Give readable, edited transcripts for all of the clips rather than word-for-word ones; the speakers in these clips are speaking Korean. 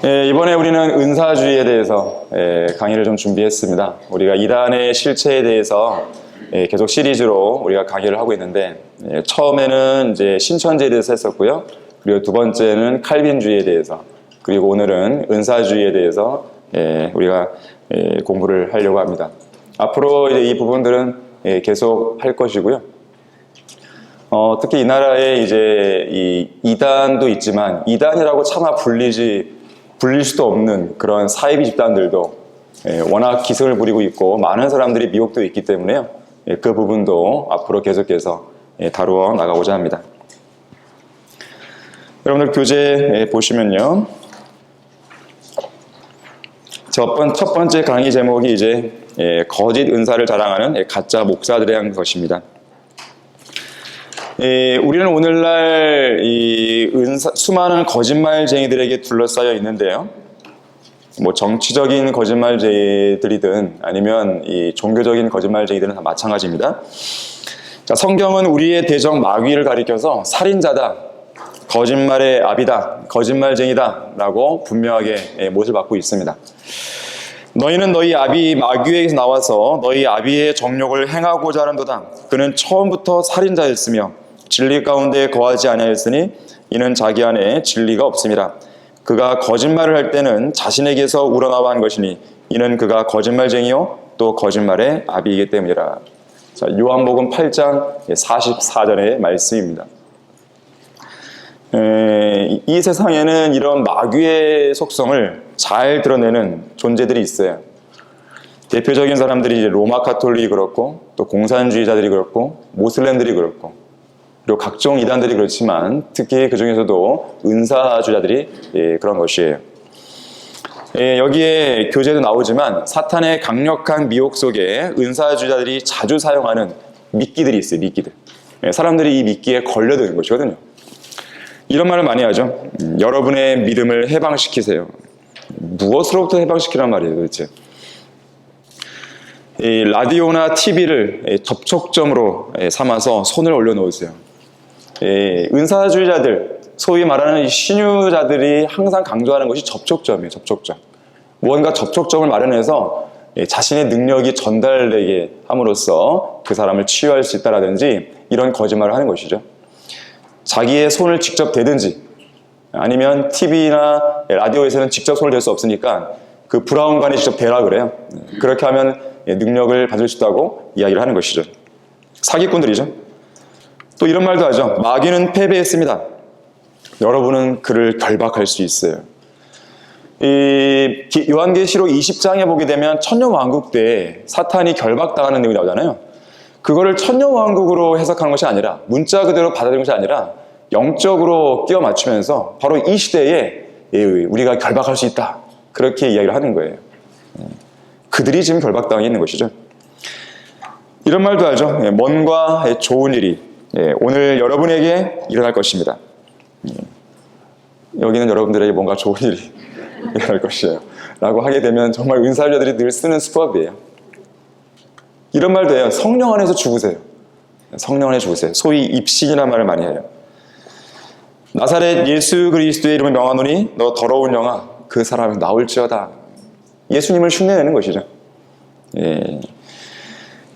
이번에 우리는 은사주의에 대해서 강의를 좀 준비했습니다. 우리가 이단의 실체에 대해서 계속 시리즈로 우리가 강의를 하고 있는데, 처음에는 이제 신천지에 대해서 했었고요. 그리고 두 번째는 칼빈주의에 대해서, 그리고 오늘은 은사주의에 대해서 우리가 공부를 하려고 합니다. 앞으로 이제 이 부분들은 계속 할 것이고요. 특히 이 나라에 이제 이 이단도 있지만 이단이라고 차마 불릴 수도 없는 그런 사이비 집단들도 워낙 기승을 부리고 있고 많은 사람들이 미혹되어 있기 때문에요. 그 부분도 앞으로 계속해서 다루어 나가고자 합니다. 여러분들 교재 보시면요. 첫 번째 강의 제목이 이제 거짓 은사를 자랑하는 가짜 목사들에 대한 것입니다. 우리는 오늘날 수많은 거짓말쟁이들에게 둘러싸여 있는데요. 뭐 정치적인 거짓말쟁이들이든 아니면 이 종교적인 거짓말쟁이들은 다 마찬가지입니다. 자, 성경은 우리의 대적 마귀를 가리켜서 살인자다, 거짓말의 아비다, 거짓말쟁이다 라고 분명하게 못을 받고 있습니다. 너희는 너희 아비 마귀에게서 나와서 너희 아비의 정욕을 행하고자 하는도다. 그는 처음부터 살인자였으며 진리 가운데 거하지 아니하였으니 이는 자기 안에 진리가 없음이라. 그가 거짓말을 할 때는 자신에게서 우러나와 한 것이니 이는 그가 거짓말쟁이요 또 거짓말의 아비이기 때문이라. 자, 요한복음 8장 44절의 말씀입니다. 이 세상에는 이런 마귀의 속성을 잘 드러내는 존재들이 있어요. 대표적인 사람들이 이제 로마 카톨릭이 그렇고 또 공산주의자들이 그렇고 모슬렘들이 그렇고 그리고 각종 이단들이 그렇지만 특히 그 중에서도 은사주의자들이 그런 것이에요. 여기에 교재도 나오지만 사탄의 강력한 미혹 속에 은사주의자들이 자주 사용하는 미끼들이 있어요. 미끼들. 사람들이 이 미끼에 걸려드는 것이거든요. 이런 말을 많이 하죠. 여러분의 믿음을 해방시키세요. 무엇으로부터 해방시키란 말이에요, 도대체. 이 라디오나 TV를 접촉점으로 삼아서 손을 올려놓으세요. 은사주의자들, 소위 말하는 신유자들이 항상 강조하는 것이 접촉점이에요. 접촉점. 무언가 접촉점을 마련해서 자신의 능력이 전달되게 함으로써 그 사람을 치유할 수 있다라든지 이런 거짓말을 하는 것이죠. 자기의 손을 직접 대든지 아니면 TV나 라디오에서는 직접 손을 댈 수 없으니까 그 브라운관이 직접 대라 그래요. 그렇게 하면 능력을 받을 수 있다고 이야기를 하는 것이죠. 사기꾼들이죠. 또 이런 말도 하죠. 마귀는 패배했습니다. 여러분은 그를 결박할 수 있어요. 요한계시록 20장에 보게 되면 천년왕국 때 사탄이 결박당하는 내용이 나오잖아요. 그거를 천년왕국으로 해석하는 것이 아니라 문자 그대로 받아들이는 것이 아니라 영적으로 끼워 맞추면서 바로 이 시대에 우리가 결박할 수 있다. 그렇게 이야기를 하는 거예요. 그들이 지금 결박당해 있는 것이죠. 이런 말도 하죠. 먼과 좋은 일이 오늘 여러분에게 일어날 것입니다. 여기는 여러분들에게 뭔가 좋은 일이 일어날 것이에요. 라고 하게 되면 정말 은사자들이 늘 쓰는 수법이에요. 이런 말도 해요. 성령 안에서 죽으세요. 성령 안에 죽으세요. 소위 입신이라는 말을 많이 해요. 나사렛 예수 그리스도의 이름을 명하노니 너 더러운 영아 그 사람은 나올지어다. 예수님을 흉내내는 것이죠.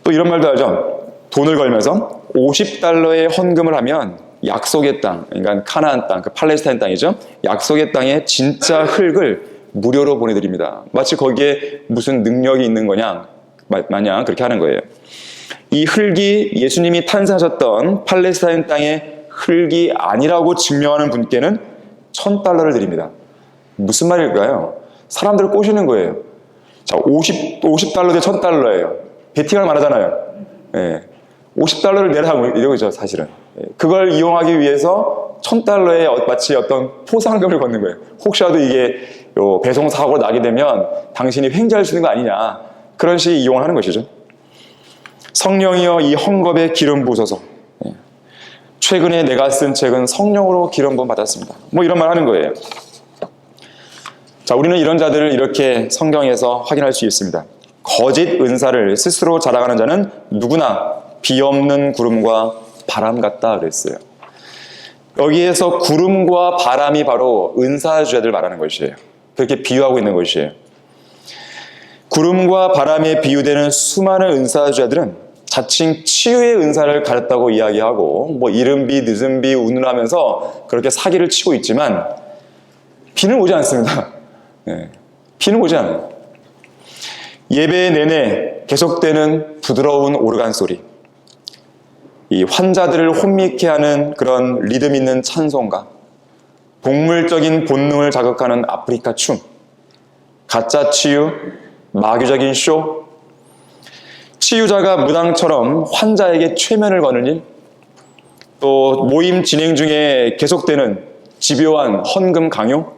또 이런 말도 하죠. 돈을 걸면서 50달러의 헌금을 하면 약속의 땅, 그러니까 카나안 땅, 그 팔레스타인 땅이죠. 약속의 땅에 진짜 흙을 무료로 보내드립니다. 마치 거기에 무슨 능력이 있는 거냐 마냥 그렇게 하는 거예요. 이 흙이 예수님이 탄생하셨던 팔레스타인 땅의 흙이 아니라고 증명하는 분께는 $1,000를 드립니다. 무슨 말일까요? 사람들을 꼬시는 거예요. 자, 50달러 대 $1,000예요. 베팅을 말하잖아요. 50달러를 내라 이러죠, 사실은. 그걸 이용하기 위해서 $1,000에 마치 어떤 포상금을 걷는 거예요. 혹시라도 이게 배송 사고가 나게 되면 당신이 횡재할 수 있는 거 아니냐. 그런 식의 이용을 하는 것이죠. 성령이여 이 헝겊에 기름 부으소서. 최근에 내가 쓴 책은 성령으로 기름 부음 받았습니다. 뭐 이런 말 하는 거예요. 자, 우리는 이런 자들을 이렇게 성경에서 확인할 수 있습니다. 거짓 은사를 스스로 자랑하는 자는 누구나 비 없는 구름과 바람 같다 그랬어요. 여기에서 구름과 바람이 바로 은사주자들 말하는 것이에요. 그렇게 비유하고 있는 것이에요. 구름과 바람에 비유되는 수많은 은사주자들은 자칭 치유의 은사를 가졌다고 이야기하고 뭐 이른 비 늦은 비 운운하면서 그렇게 사기를 치고 있지만 비는 오지 않습니다. 네, 비는 오지 않아요. 예배 내내 계속되는 부드러운 오르간 소리, 이 환자들을 혼미케 하는 그런 리듬 있는 찬송가, 동물적인 본능을 자극하는 아프리카 춤, 가짜 치유, 마귀적인 쇼, 치유자가 무당처럼 환자에게 최면을 거는 일, 또 모임 진행 중에 계속되는 집요한 헌금 강요,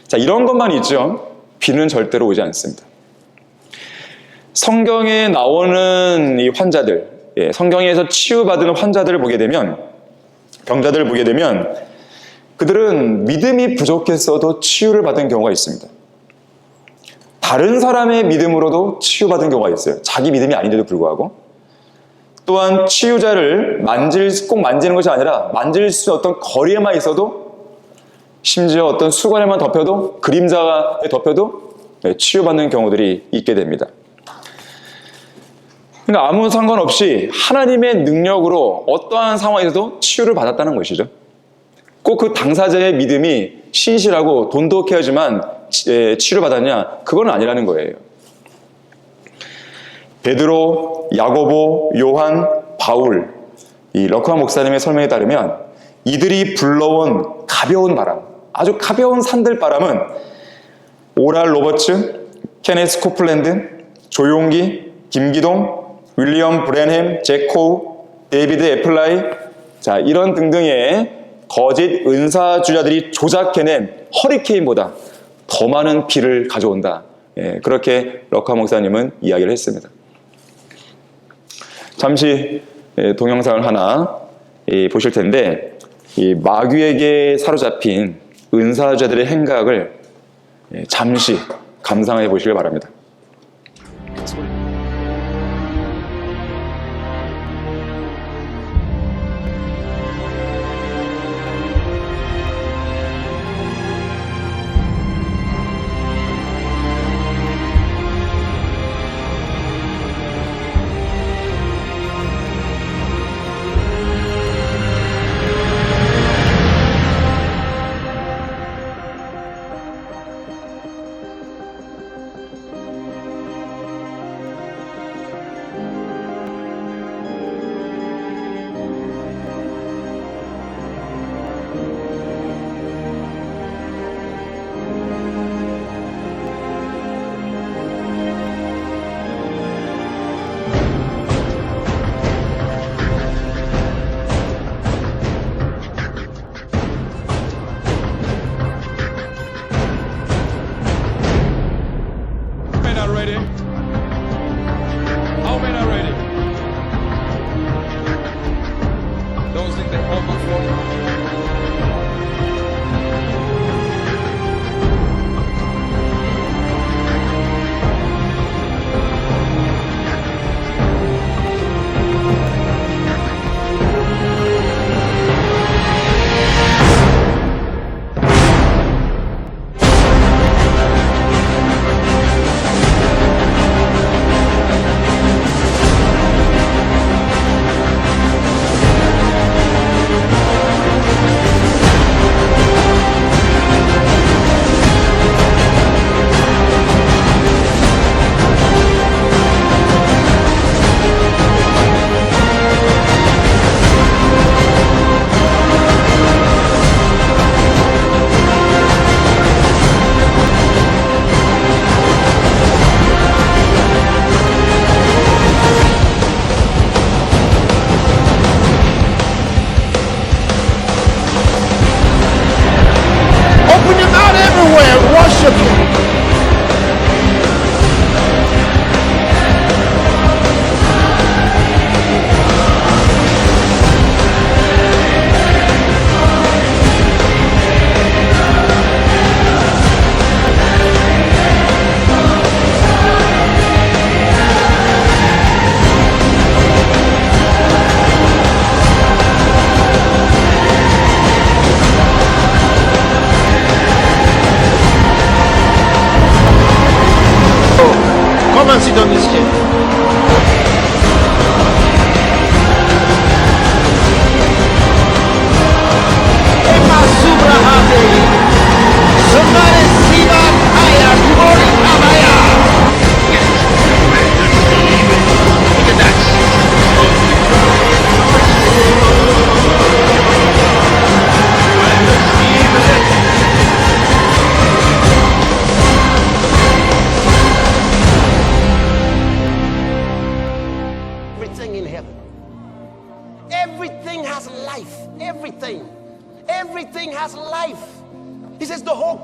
자, 이런 것만 있죠. 비는 절대로 오지 않습니다. 성경에 나오는 이 환자들, 성경에서 치유받은 환자들을 보게 되면, 병자들을 보게 되면 그들은 믿음이 부족했어도 치유를 받은 경우가 있습니다. 다른 사람의 믿음으로도 치유받은 경우가 있어요. 자기 믿음이 아닌데도 불구하고. 또한 치유자를 꼭 만지는 것이 아니라 만질 수 있는 어떤 거리에만 있어도, 심지어 어떤 수건에만 덮여도, 그림자에 덮여도 치유받는 경우들이 있게 됩니다. 그러니까 아무 상관없이 하나님의 능력으로 어떠한 상황에서도 치유를 받았다는 것이죠. 꼭 그 당사자의 믿음이 신실하고 돈독해야지만 치료받았냐? 그건 아니라는 거예요. 베드로, 야고보, 요한, 바울, 이 럭커 목사님의 설명에 따르면 이들이 불러온 가벼운 바람, 아주 가벼운 산들바람은 오랄 로버츠, 케네스 코플랜드, 조용기, 김기동, 윌리엄 브랜햄, 잭 코우, 데이비드 애플라이, 자, 이런 등등의 거짓 은사주자들이 조작해낸 허리케인보다 더 많은 비를 가져온다. 그렇게 럭커 목사님은 이야기를 했습니다. 잠시 동영상을 하나 보실 텐데, 이 마귀에게 사로잡힌 은사주자들의 행각을 잠시 감상해 보시길 바랍니다.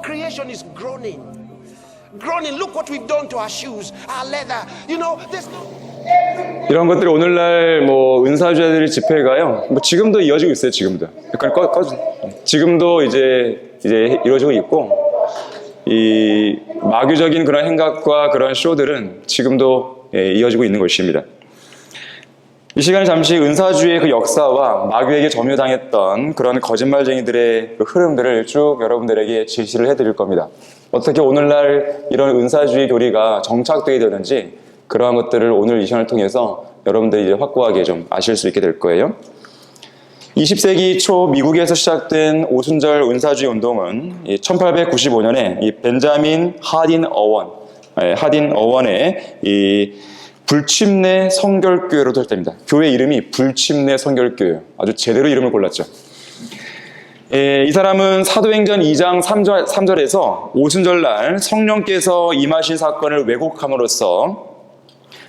creation is groaning. Groaning. Look what we've done to our shoes, our leather. You know, there's no... 이런 것들이 오늘날 뭐 은사주자들의 집회가요. 뭐 지금도 이어지고 있어요. 지금도. 약간 지금도 이제 이루어지고 있고, 이 마귀적인 그런 행각과 그런 쇼들은 지금도 이어지고 있는 것입니다. 이 시간에 잠시 은사주의 그 역사와 마귀에게 점유당했던 그런 거짓말쟁이들의 그 흐름들을 쭉 여러분들에게 제시를 해드릴 겁니다. 어떻게 오늘날 이런 은사주의 교리가 정착되게 되는지 그러한 것들을 오늘 이 시간을 통해서 여러분들이 이제 확고하게 좀 아실 수 있게 될 거예요. 20세기 초 미국에서 시작된 오순절 은사주의 운동은 1895년에 이 벤자민 하딘 어원의 이 불침례 성결교회로 시작됩니다. 교회 이름이 불침례 성결교회예요. 아주 제대로 이름을 골랐죠. 이 사람은 사도행전 2장 3절에서 오순절날 성령께서 임하신 사건을 왜곡함으로써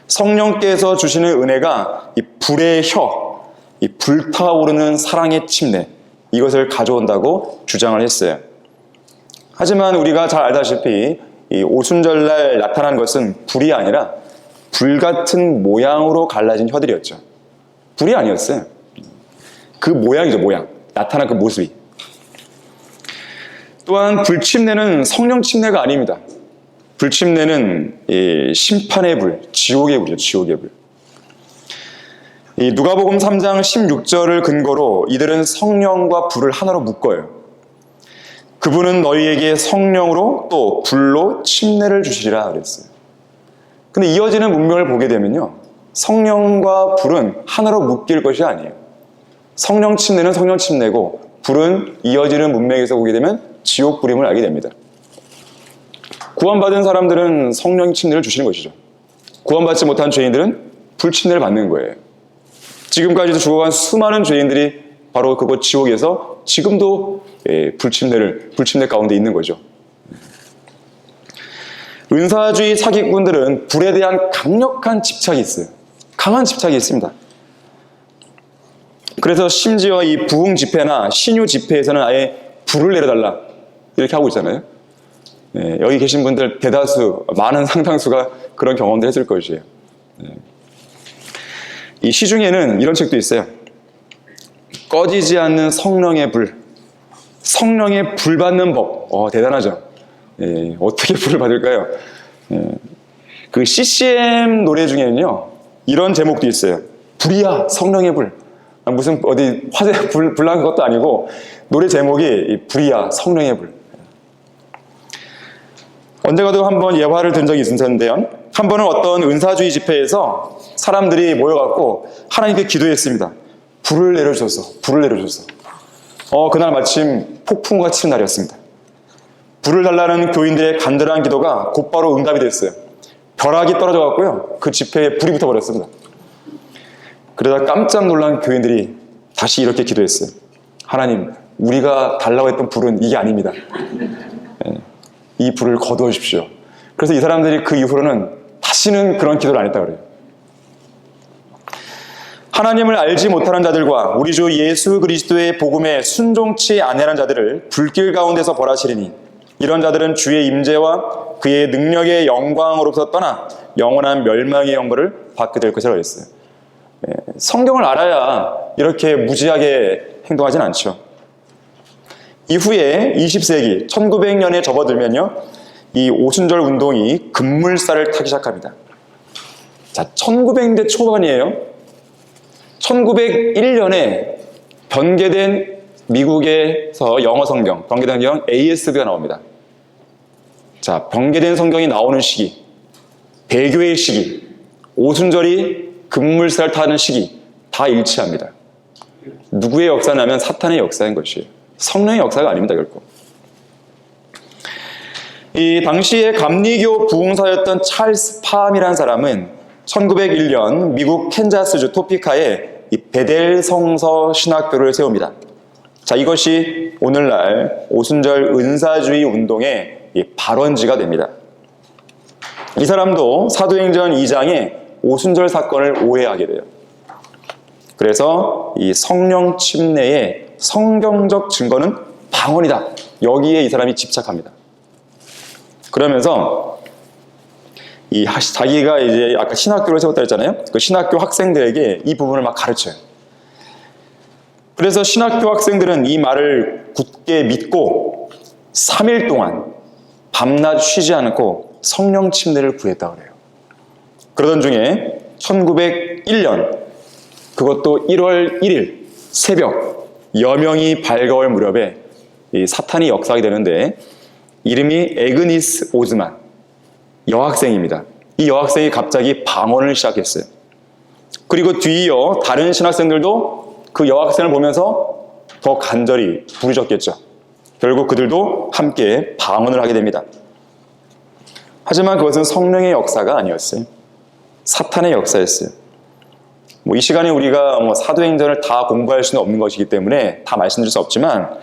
성령께서 주시는 은혜가 이 불의 혀, 이 불타오르는 사랑의 침례, 이것을 가져온다고 주장을 했어요. 하지만 우리가 잘 알다시피 이 오순절날 나타난 것은 불이 아니라 불같은 모양으로 갈라진 혀들이었죠. 불이 아니었어요. 그 모양이죠, 모양. 나타난 그 모습이. 또한 불침례는 성령 침례가 아닙니다. 불침례는 심판의 불, 지옥의 불이죠, 지옥의 불. 이 누가복음 3장 16절을 근거로 이들은 성령과 불을 하나로 묶어요. 그분은 너희에게 성령으로 또 불로 침례를 주시리라 그랬어요. 근데 이어지는 문맥을 보게 되면요, 성령과 불은 하나로 묶일 것이 아니에요. 성령 침례는 성령 침례고 불은 이어지는 문맥에서 보게 되면 지옥 불임을 알게 됩니다. 구원받은 사람들은 성령 침례를 주시는 것이죠. 구원받지 못한 죄인들은 불 침례를 받는 거예요. 지금까지도 죽어간 수많은 죄인들이 바로 그곳 지옥에서 지금도 불침례 가운데 있는 거죠. 은사주의 사기꾼들은 불에 대한 강력한 집착이 있어요. 강한 집착이 있습니다. 그래서 심지어 이 부흥 집회나 신유 집회에서는 아예 불을 내려달라 이렇게 하고 있잖아요. 여기 계신 분들 대다수, 많은 상당수가 그런 경험들 했을 것이에요. 이 시중에는 이런 책도 있어요. 꺼지지 않는 성령의 불, 성령의 불 받는 법. 대단하죠. 어떻게 불을 받을까요? 그 CCM 노래 중에는요, 이런 제목도 있어요. 불이야, 성령의 불. 무슨 어디 화재 불 난 것도 아니고 노래 제목이 불이야, 성령의 불. 언젠가도 한번 예화를 든 적이 있었는데요. 한 번은 어떤 은사주의 집회에서 사람들이 모여갖고 하나님께 기도했습니다. 불을 내려주소서, 불을 내려주소서. 그날 마침 폭풍우가 치는 날이었습니다. 불을 달라는 교인들의 간절한 기도가 곧바로 응답이 됐어요. 벼락이 떨어져갖고요, 그 집회에 불이 붙어버렸습니다. 그러다 깜짝 놀란 교인들이 다시 이렇게 기도했어요. 하나님, 우리가 달라고 했던 불은 이게 아닙니다. 이 불을 거두어 주십시오. 그래서 이 사람들이 그 이후로는 다시는 그런 기도를 안 했다 그래요. 하나님을 알지 못하는 자들과 우리 주 예수 그리스도의 복음에 순종치 아니하는 자들을 불길 가운데서 벌하시리니 이런 자들은 주의 임재와 그의 능력의 영광으로부터 떠나 영원한 멸망의 영광을 받게 될 것이라고 했어요. 성경을 알아야 이렇게 무지하게 행동하진 않죠. 이후에 20세기 1900년에 접어들면요, 이 오순절 운동이 급물살을 타기 시작합니다. 자, 1900년대 초반이에요. 1901년에 변개된 미국에서 영어 성경, 변개된 성경 ASB가 나옵니다. 자, 변개된 성경이 나오는 시기, 배교의 시기, 오순절이 급물살 타는 시기 다 일치합니다. 누구의 역사냐면 사탄의 역사인 것이에요. 성령의 역사가 아닙니다, 결코. 이 당시에 감리교 부흥사였던 찰스 팜이라는 사람은 1901년 미국 캔자스주 토피카에 이 베델 성서 신학교를 세웁니다. 자, 이것이 오늘날 오순절 은사주의 운동의 이 발원지가 됩니다. 이 사람도 사도행전 2장에 오순절 사건을 오해하게 돼요. 그래서 이 성령 침례의 성경적 증거는 방언이다. 여기에 이 사람이 집착합니다. 그러면서 자기가 이제 아까 신학교를 세웠다 했잖아요. 그 신학교 학생들에게 이 부분을 막 가르쳐요. 그래서 신학교 학생들은 이 말을 굳게 믿고 3일 동안 밤낮 쉬지 않고 성령 침례를 구했다고 그래요. 그러던 중에 1901년 그것도 1월 1일 새벽 여명이 밝아올 무렵에 이 사탄이 역사하게 되는데 이름이 에그니스 오즈만 여학생입니다. 이 여학생이 갑자기 방언을 시작했어요. 그리고 뒤이어 다른 신학생들도 그 여학생을 보면서 더 간절히 부르짖었겠죠. 결국 그들도 함께 방언을 하게 됩니다. 하지만 그것은 성령의 역사가 아니었어요. 사탄의 역사였어요. 이 시간에 우리가 사도행전을 다 공부할 수는 없는 것이기 때문에 다 말씀드릴 수 없지만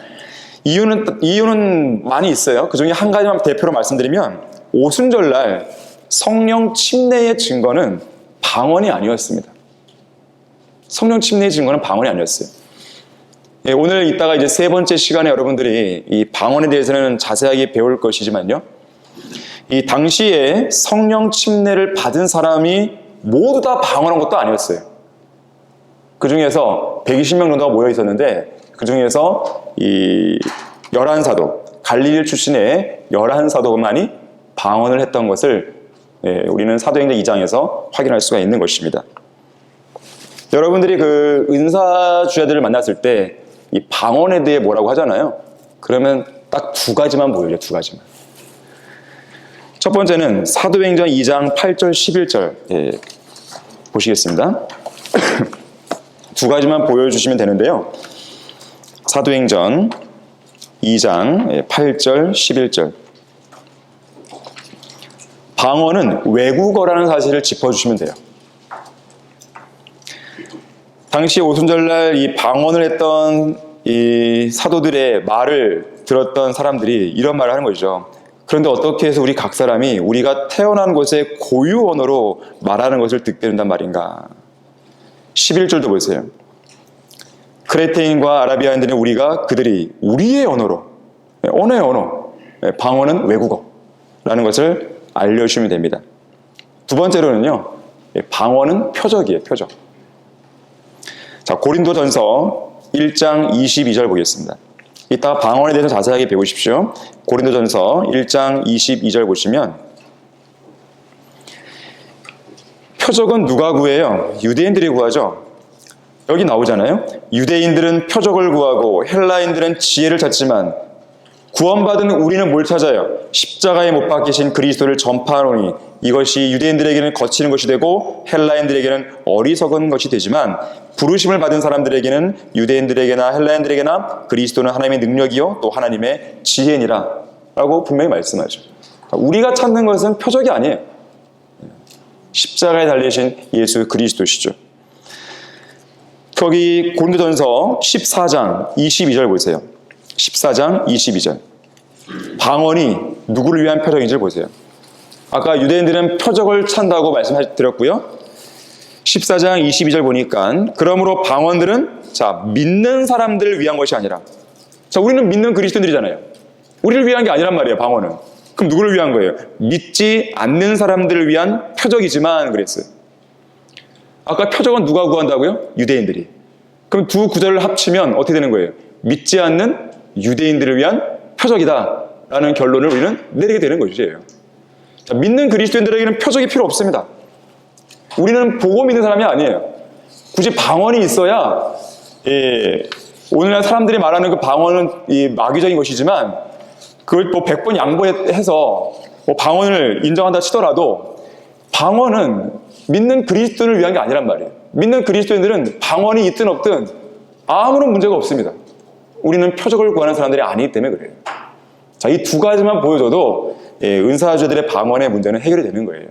이유는 많이 있어요. 그 중에 한 가지만 대표로 말씀드리면 오순절날 성령 침례의 증거는 방언이 아니었습니다. 성령 침례의 증거는 방언이 아니었어요. 예, 오늘 이따가 이제 세 번째 시간에 여러분들이 이 방언에 대해서는 자세하게 배울 것이지만요. 이 당시에 성령 침례를 받은 사람이 모두 다 방언한 것도 아니었어요. 그 중에서 120명 정도가 모여 있었는데 그 중에서 이 11사도, 갈릴리 출신의 11사도만이 방언을 했던 것을 우리는 사도행전 2장에서 확인할 수가 있는 것입니다. 여러분들이 그 은사주자들을 만났을 때 이 방언에 대해 뭐라고 하잖아요. 그러면 딱 두 가지만 보여요. 두 가지만. 첫 번째는 사도행전 2장 8절 11절 보시겠습니다. 두 가지만 보여주시면 되는데요. 사도행전 2장 8절 11절 방언은 외국어라는 사실을 짚어주시면 돼요. 당시 오순절날 이 방언을 했던 이 사도들의 말을 들었던 사람들이 이런 말을 하는 거죠. 그런데 어떻게 해서 우리 각 사람이 우리가 태어난 곳의 고유 언어로 말하는 것을 듣게 된단 말인가. 11절도 보세요. 크레테인과 아라비아인들은 그들이 우리의 언어로, 언어의 언어, 방언은 외국어라는 것을 알려주시면 됩니다. 두 번째로는요, 방언은 표적이에요, 표적. 자, 고린도전서 1장 22절 보겠습니다. 이따 방언에 대해서 자세하게 배우십시오. 고린도전서 1장 22절 보시면 표적은 누가 구해요? 유대인들이 구하죠. 여기 나오잖아요. 유대인들은 표적을 구하고 헬라인들은 지혜를 찾지만 구원받은 우리는 뭘 찾아요? 십자가에 못 박히신 그리스도를 전파하노니 이것이 유대인들에게는 거치는 것이 되고 헬라인들에게는 어리석은 것이 되지만 부르심을 받은 사람들에게는 유대인들에게나 헬라인들에게나 그리스도는 하나님의 능력이요 또 하나님의 지혜니라 라고 분명히 말씀하죠. 우리가 찾는 것은 표적이 아니에요. 십자가에 달리신 예수 그리스도시죠. 거기 고린도전서 14장 22절 보세요. 14장 22절 방언이 누구를 위한 표적인지 보세요. 아까 유대인들은 표적을 찾는다고 말씀드렸고요. 14장 22절 보니까 그러므로 방언들은 믿는 사람들을 위한 것이 아니라 우리는 믿는 그리스도인들이잖아요. 우리를 위한 게 아니란 말이에요. 방언은. 그럼 누구를 위한 거예요? 믿지 않는 사람들을 위한 표적이지만 그랬어요. 아까 표적은 누가 구한다고요? 유대인들이. 그럼 두 구절을 합치면 어떻게 되는 거예요? 믿지 않는 유대인들을 위한 표적이다 라는 결론을 우리는 내리게 되는 것이에요. 믿는 그리스도인들에게는 표적이 필요 없습니다. 우리는 보고 믿는 사람이 아니에요. 굳이 방언이 있어야 오늘날 사람들이 말하는 그 방언은 마귀적인 것이지만 그걸 또 100번 양보해서 방언을 인정한다 치더라도 방언은 믿는 그리스도인을 위한 게 아니란 말이에요. 믿는 그리스도인들은 방언이 있든 없든 아무런 문제가 없습니다. 우리는 표적을 구하는 사람들이 아니기 때문에 그래요. 이 두 가지만 보여줘도 은사주들의 방언의 문제는 해결이 되는 거예요.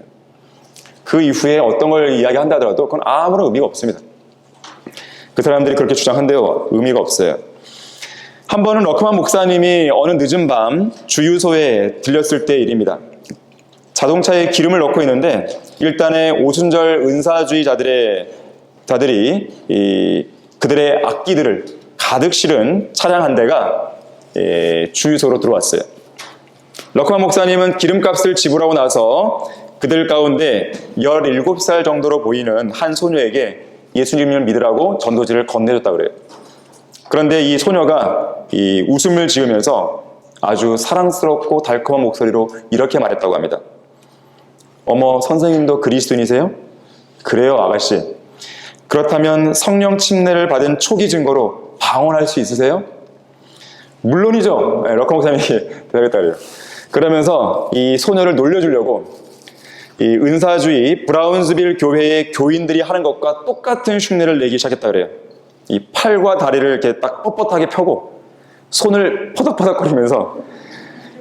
그 이후에 어떤 걸 이야기한다 하더라도 그건 아무런 의미가 없습니다. 그 사람들이 그렇게 주장한데요. 의미가 없어요. 한 번은 러크만 목사님이 어느 늦은 밤 주유소에 들렸을 때 일입니다. 자동차에 기름을 넣고 있는데 일단의 오순절 은사주의자들이 그들의 악기들을 가득 실은 차량 한 대가 주유소로 들어왔어요. 러커만 목사님은 기름값을 지불하고 나서 그들 가운데 17살 정도로 보이는 한 소녀에게 예수님을 믿으라고 전도지를 건네줬다고 그래요. 그런데 이 소녀가 이 웃음을 지으면서 아주 사랑스럽고 달콤한 목소리로 이렇게 말했다고 합니다. 어머, 선생님도 그리스도인이세요? 그래요, 아가씨. 그렇다면 성령 침례를 받은 초기 증거로 방언할 수 있으세요? 물론이죠. 러커 목사님이 대답했다 그래요. 그러면서 이 소녀를 놀려주려고 이 은사주의 브라운스빌 교회의 교인들이 하는 것과 똑같은 흉내를 내기 시작했다 그래요. 이 팔과 다리를 이렇게 딱 뻣뻣하게 펴고 손을 퍼덕퍼덕거리면서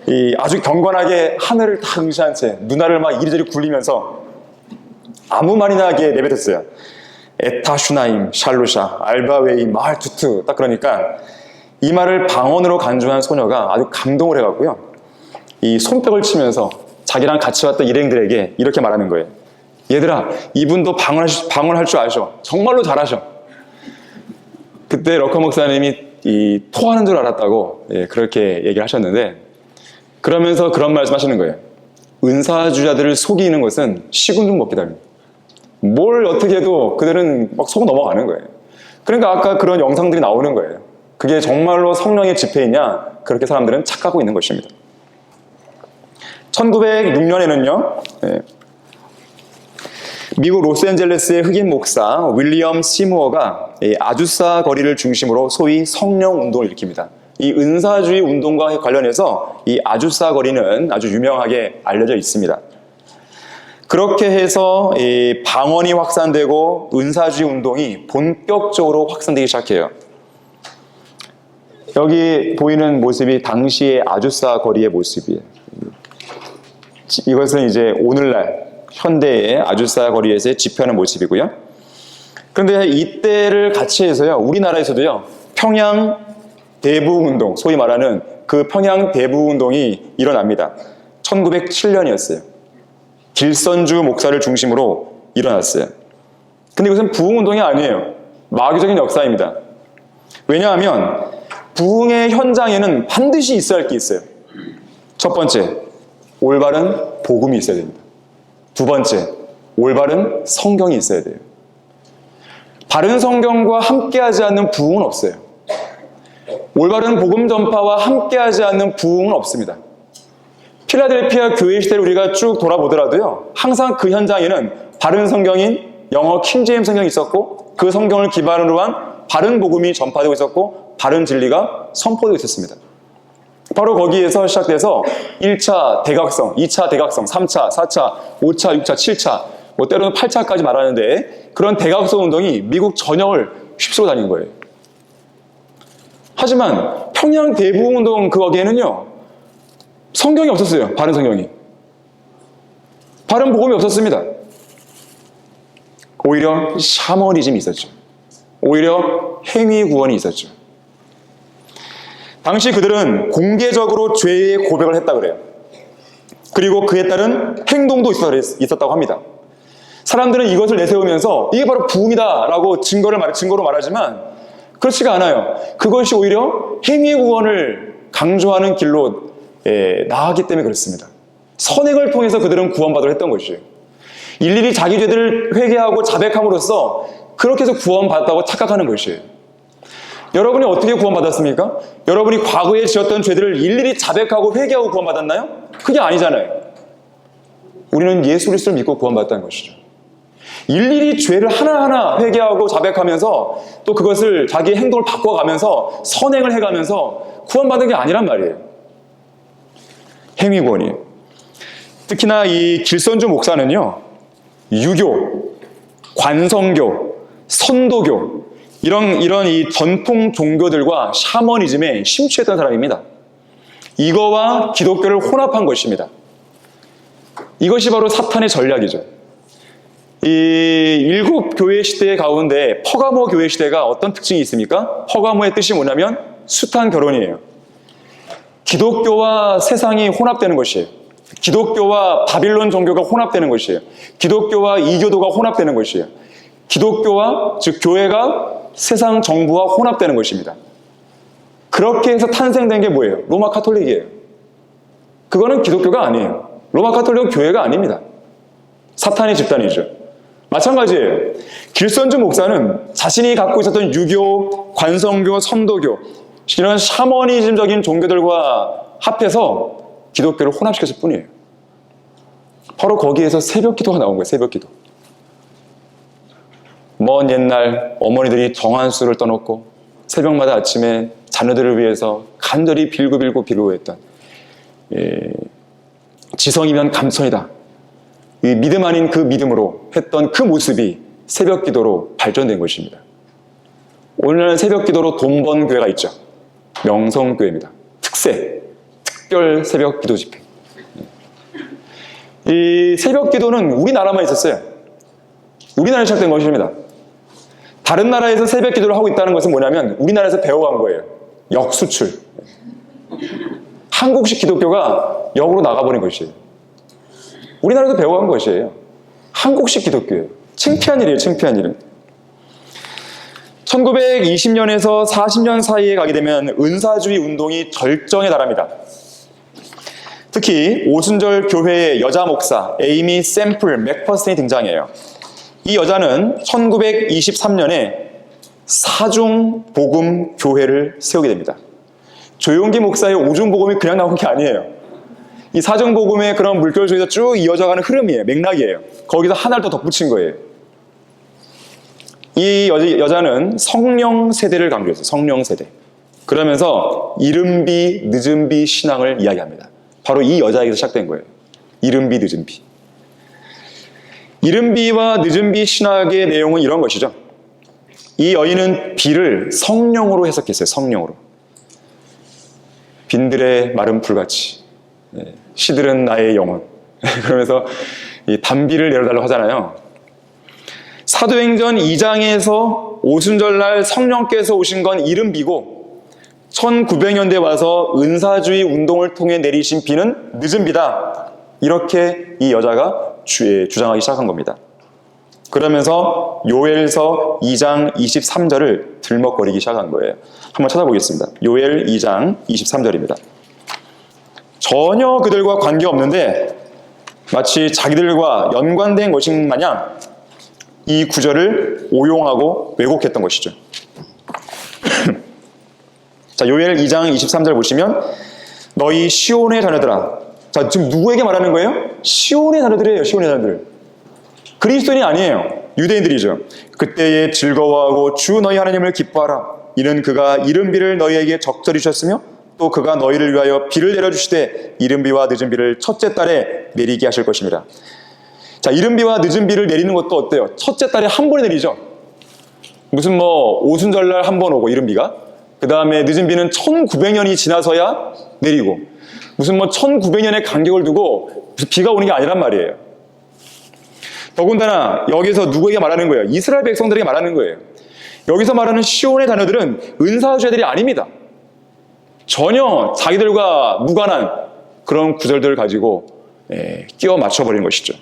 이 아주 경건하게 하늘을 다 응시한 채 눈알을 막 이리저리 굴리면서 아무 말이나 하게 내뱉었어요. 에타 슈나임 샬루샤 알바웨이 마을투트 딱 그러니까 이 말을 방언으로 간주한 소녀가 아주 감동을 해갖고요. 이 손뼉을 치면서 자기랑 같이 왔던 일행들에게 이렇게 말하는 거예요. 얘들아, 이분도 방언할 줄 아셔. 정말로 잘하셔. 그때 러커 목사님이 이 토하는 줄 알았다고 그렇게 얘기를 하셨는데 그러면서 그런 말씀하시는 거예요. 은사주자들을 속이는 것은 식은 죽 먹기답니다. 뭘 어떻게 해도 그들은 막 속아 넘어가는 거예요. 그러니까 아까 그런 영상들이 나오는 거예요. 그게 정말로 성령의 집회이냐? 그렇게 사람들은 착각하고 있는 것입니다. 1906년에는요, 미국 로스앤젤레스의 흑인 목사 윌리엄 시무어가 아주사 거리를 중심으로 소위 성령 운동을 일으킵니다. 이 은사주의 운동과 관련해서 이 아주사 거리는 아주 유명하게 알려져 있습니다. 그렇게 해서 이 방언이 확산되고 은사주의 운동이 본격적으로 확산되기 시작해요. 여기 보이는 모습이 당시의 아주사 거리의 모습이에요. 이것은 이제 오늘날 현대의 아주사 거리에서의 집회하는 모습이고요. 그런데 이때를 같이 해서요, 우리나라에서도요, 평양 대부운동, 소위 말하는 그 평양 대부운동이 일어납니다. 1907년이었어요. 길선주 목사를 중심으로 일어났어요. 근데 이것은 부흥운동이 아니에요. 마귀적인 역사입니다. 왜냐하면 부흥의 현장에는 반드시 있어야 할 게 있어요. 첫 번째, 올바른 복음이 있어야 됩니다. 두 번째, 올바른 성경이 있어야 돼요. 바른 성경과 함께하지 않는 부흥은 없어요. 올바른 복음 전파와 함께하지 않는 부흥은 없습니다. 필라델피아 교회 시대를 우리가 쭉 돌아보더라도요, 항상 그 현장에는 바른 성경인 영어 킹제임스 성경이 있었고 그 성경을 기반으로 한 바른 복음이 전파되고 있었고 바른 진리가 선포되고 있었습니다. 바로 거기에서 시작돼서 1차 대각성, 2차 대각성, 3차, 4차, 5차, 6차, 7차, 뭐 때로는 8차까지 말하는데 그런 대각성 운동이 미국 전역을 휩쓸고 다닌 거예요. 하지만 평양 대부운동 거기에는요, 성경이 없었어요. 바른 성경이. 바른 복음이 없었습니다. 오히려 샤머니즘이 있었죠. 오히려 행위 구원이 있었죠. 당시 그들은 공개적으로 죄의 고백을 했다 그래요. 그리고 그에 따른 행동도 있었다고 합니다. 사람들은 이것을 내세우면서 이게 바로 부흥이다라고 증거로 말하지만 그렇지가 않아요. 그것이 오히려 행위 구원을 강조하는 길로 나아가기 때문에 그렇습니다. 선행을 통해서 그들은 구원받으려 했던 것이에요. 일일이 자기 죄들을 회개하고 자백함으로써 그렇게 해서 구원받았다고 착각하는 것이에요. 여러분이 어떻게 구원받았습니까? 여러분이 과거에 지었던 죄들을 일일이 자백하고 회개하고 구원받았나요? 그게 아니잖아요. 우리는 예수 그리스도를 믿고 구원받았다는 것이죠. 일일이 죄를 하나하나 회개하고 자백하면서 또 그것을 자기의 행동을 바꿔가면서 선행을 해가면서 구원받은 게 아니란 말이에요. 행위구원이에요. 특히나 이 길선주 목사는요, 유교, 관성교, 선도교 이런 이 전통 종교들과 샤머니즘에 심취했던 사람입니다. 이거와 기독교를 혼합한 것입니다. 이것이 바로 사탄의 전략이죠. 이 일곱 교회 시대 가운데 퍼가모 교회 시대가 어떤 특징이 있습니까? 퍼가모의 뜻이 뭐냐면 숱한 결혼이에요. 기독교와 세상이 혼합되는 것이에요. 기독교와 바빌론 종교가 혼합되는 것이에요. 기독교와 이교도가 혼합되는 것이에요. 기독교와 즉 교회가 세상 정부와 혼합되는 것입니다. 그렇게 해서 탄생된 게 뭐예요? 로마 카톨릭이에요. 그거는 기독교가 아니에요. 로마 가톨릭 교회가 아닙니다. 사탄의 집단이죠. 마찬가지예요. 길선주 목사는 자신이 갖고 있었던 유교, 관성교, 선도교 이런 샤머니즘적인 종교들과 합해서 기독교를 혼합시켰을 뿐이에요. 바로 거기에서 새벽 기도가 나온 거예요. 새벽 기도. 먼 옛날 어머니들이 정한수를 떠놓고 새벽마다 아침에 자녀들을 위해서 간절히 빌고 했던 지성이면 감천이다. 이 믿음 아닌 그 믿음으로 했던 그 모습이 새벽 기도로 발전된 것입니다. 오늘날 새벽 기도로 돈 번 교회가 있죠. 명성교회입니다. 특별 새벽 기도 집회. 이 새벽 기도는 우리나라만 있었어요. 우리나라에 시작된 것입니다. 다른 나라에서 새벽 기도를 하고 있다는 것은 뭐냐면 우리나라에서 배워간 거예요. 역수출. 한국식 기독교가 역으로 나가버린 것이에요. 우리나라에서 배워간 것이에요. 한국식 기독교예요. 창피한 일이에요. 창피한 일은. 1920년에서 40년 사이에 가게 되면 은사주의 운동이 절정에 달합니다. 특히 오순절 교회의 여자 목사 에이미 샘플 맥퍼슨이 등장해요. 이 여자는 1923년에 사중복음 교회를 세우게 됩니다. 조용기 목사의 오중복음이 그냥 나온 게 아니에요. 이 사중복음의 그런 물결 속에서 쭉 이어져가는 흐름이에요. 맥락이에요. 거기서 하나를 더 덧붙인 거예요. 이 여자는 성령 세대를 강조했어요. 성령 세대. 그러면서 이른비 늦은비 신앙을 이야기합니다. 바로 이 여자에게서 시작된 거예요. 이른비 늦은비. 이른비와 늦은비 신학의 내용은 이런 것이죠. 이 여인은 비를 성령으로 해석했어요. 성령으로. 빈들의 마른 풀같이 시들은 나의 영혼. 그러면서 이 단비를 내려달라고 하잖아요. 사도행전 2장에서 오순절날 성령께서 오신 건 이른비고 1900년대에 와서 은사주의 운동을 통해 내리신 비는 늦은 비다. 이렇게 이 여자가 주장하기 시작한 겁니다. 그러면서 요엘서 2장 23절을 들먹거리기 시작한 거예요. 한번 찾아보겠습니다. 요엘 2장 23절입니다. 전혀 그들과 관계없는데 마치 자기들과 연관된 것인 마냥 이 구절을 오용하고 왜곡했던 것이죠. 자, 요엘 2장 23절 보시면 너희 시온의 자녀들아. 자, 지금 누구에게 말하는 거예요? 시온의 자녀들이에요. 시온의 자녀들. 그리스도인이 아니에요. 유대인들이죠. 그때에 즐거워하고 주 너희 하나님을 기뻐하라. 이는 그가 이른 비를 너희에게 적절히 주셨으며 또 그가 너희를 위하여 비를 내려주시되 이른 비와 늦은 비를 첫째 달에 내리게 하실 것입니다. 자, 이른 비와 늦은 비를 내리는 것도 어때요? 첫째 달에 한 번에 내리죠. 무슨 오순절날 한 번 오고 이른 비가, 그 다음에 늦은 비는 1900년이 지나서야 내리고, 무슨 1900년의 간격을 두고 비가 오는 게 아니란 말이에요. 더군다나 여기서 누구에게 말하는 거예요? 이스라엘 백성들에게 말하는 거예요. 여기서 말하는 시온의 자녀들은 은사주자들이 아닙니다. 전혀 자기들과 무관한 그런 구절들을 가지고 끼워 맞춰버린 것이죠.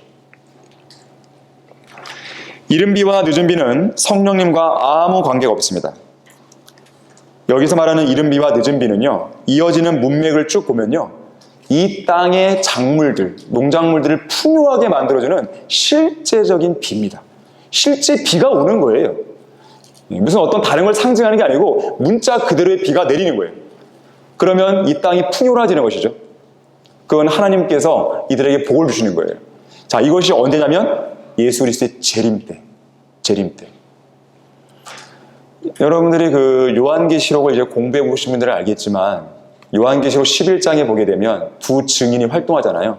이른 비와 늦은 비는 성령님과 아무 관계가 없습니다. 여기서 말하는 이른 비와 늦은 비는요, 이어지는 문맥을 쭉 보면요, 이 땅의 작물들, 농작물들을 풍요하게 만들어주는 실제적인 비입니다. 실제 비가 오는 거예요. 무슨 어떤 다른 걸 상징하는 게 아니고 문자 그대로의 비가 내리는 거예요. 그러면 이 땅이 풍요로워지는 것이죠. 그건 하나님께서 이들에게 복을 주시는 거예요. 자, 이것이 언제냐면 예수 그리스도의 재림 때. 여러분들이 그 요한계시록을 이제 공부해 보신 분들은 알겠지만 요한계시록 11장에 보게 되면 두 증인이 활동하잖아요.